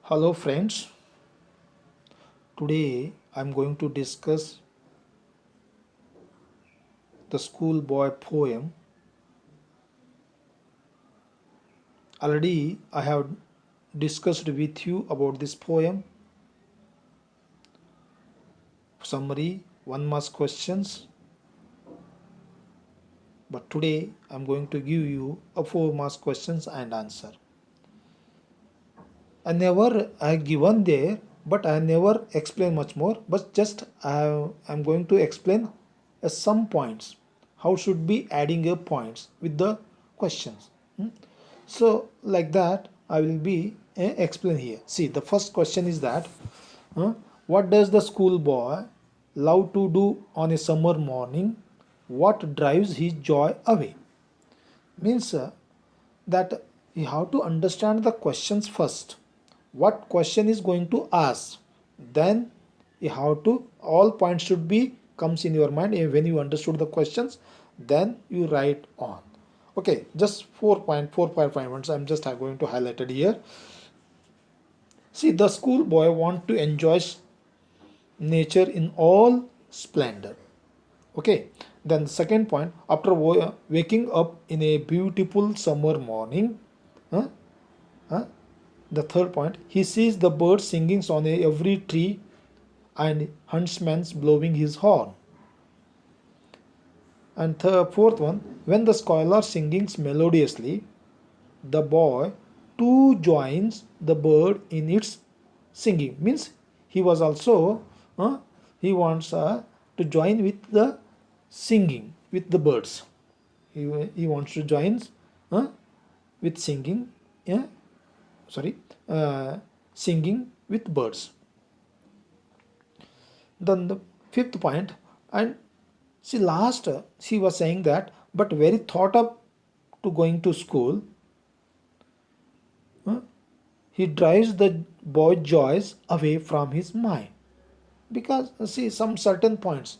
Hello friends, today I'm going to discuss the schoolboy poem. Already I have discussed with you about this poem, summary, 1 mark questions, but today I'm going to give you a 4 mark questions and answer. I given there, but I never explain much more, but just I'm going to explain some points. How should be adding up points with the questions. So like that I will be explain here. See, the first question is that uh, what does the schoolboy love to do on a summer morning? What drives his joy away? Means that you have to understand the questions first. What question is going to ask? Then you have to, all points should be comes in your mind when you understood the questions. Then you write on. Okay, just 4.45 points I'm just going to highlight it here. See, the schoolboy want to enjoy nature in all splendor. Okay, then the second point, after waking up in a beautiful summer morning, huh, huh, the third point, he sees the birds singing on every tree and huntsman's blowing his horn. And fourth one, when the scholar sings melodiously, the boy too joins the bird in its singing. Means he was also he wants to join with the singing with the birds. He wants to join uh, with singing. Yeah, sorry, singing with birds. Then the fifth point, and see last she was saying that, but very thought up to going to school, uh, he drives the boy joys away from his mind. Because see some certain points,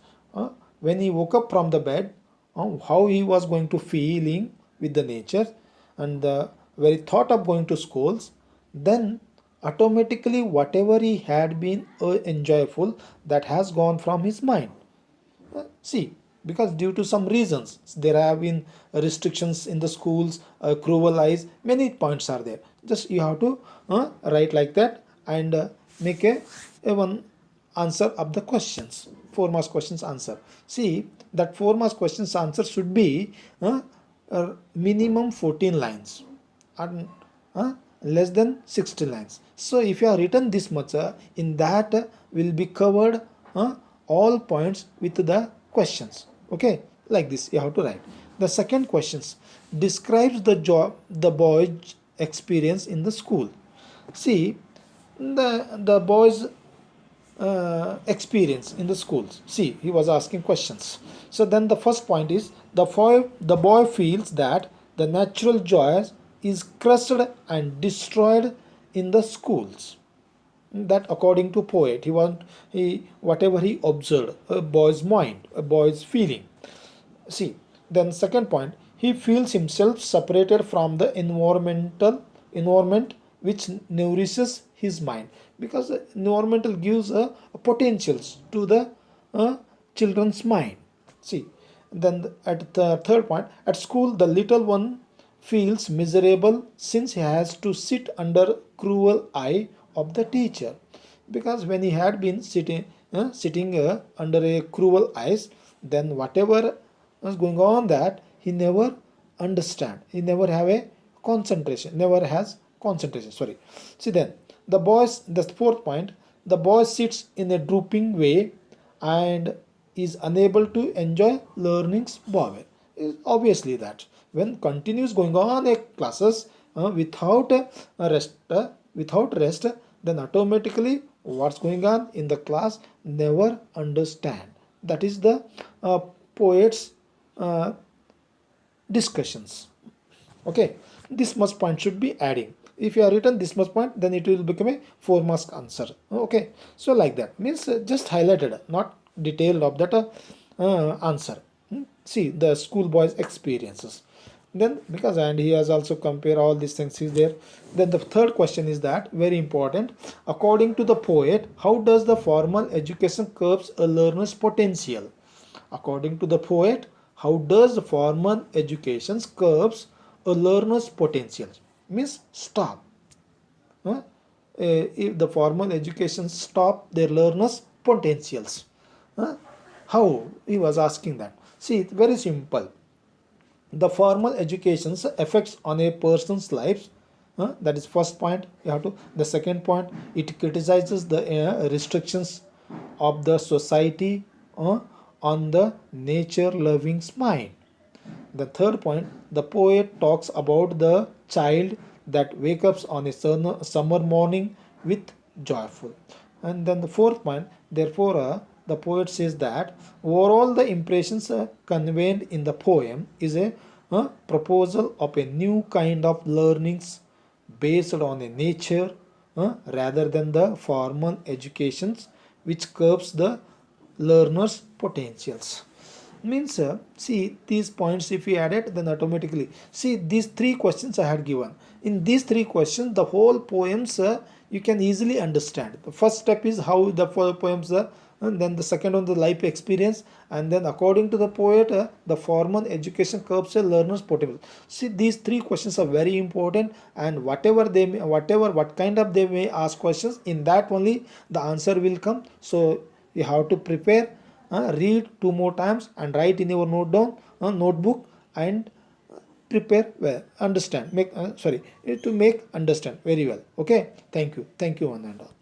when he woke up from the bed, how he was going to feeling with the nature, and the very thought of going to schools, then automatically whatever he had been enjoyable, that has gone from his mind. See, because due to some reasons, there have been restrictions in the schools, cruel eyes, many points are there. Just you have to write like that and make a one answer of the questions. 4 marks questions answer. See, that 4 marks questions answer should be minimum 14 lines and less than 60 lines. So if you have written this much, in that will be covered all points with the questions. Okay, like this you have to write. The second questions describes the boy's experience in the school. See, the boy's experience in the schools. See, he was asking questions. So then the first point is the boy feels that the natural joy is crushed and destroyed in the schools. That according to poet, he whatever he observed, a boy's mind, a boy's feeling. See, then second point, he feels himself separated from the environment which nourishes his mind, because the environmental gives a potentials to the children's mind. See, then at the third point, at school the little one feels miserable since he has to sit under cruel eye of the teacher, because when he had been sitting under a cruel eyes, then whatever was going on, that he never understand, he never have a concentration, never has concentration, sorry. See, then the fourth point, the boy sits in a drooping way and is unable to enjoy learning's bowel. Is obviously that when continues going on a classes without without rest, then automatically what's going on in the class never understand. That is the poet's uh, discussions. Okay, this much point should be adding. If you have written this much point, then it will become a 4 marks answer. Okay, so like that means just highlighted, not detailed of that answer. See the schoolboy's experiences. Then because and he has also compared all these things is there. Then the third question is that very important. According to the poet, how does the formal education curbs a learner's potential? According to the poet, how does the formal education curbs a learner's potential? Means stop. Huh? If the formal education stop their learners' potentials. Huh? How? He was asking that. See, it's very simple. The formal education's effects on a person's life, that is first point you have to. The second point, it criticizes the restrictions of the society on the nature loving mind. The third point, the poet talks about the child that wakes up on a summer morning with joyful. And then the fourth point, therefore, the poet says that overall the impressions conveyed in the poem is a proposal of a new kind of learnings based on a nature rather than the formal educations which curbs the learner's potentials. Means see these points, if we add it, then automatically see these three questions I had given. In these three questions the whole poems you can easily understand. The first step is how the poems are, and then the second one the life experience, and then according to the poet the formal education curbs a learner's potential. See these three questions are very important, and whatever they may, whatever what kind of they may ask questions, in that only the answer will come. So you have to prepare, read two more times and write in your notebook, and prepare well, understand, make to make understand very well. Okay, thank you one and all.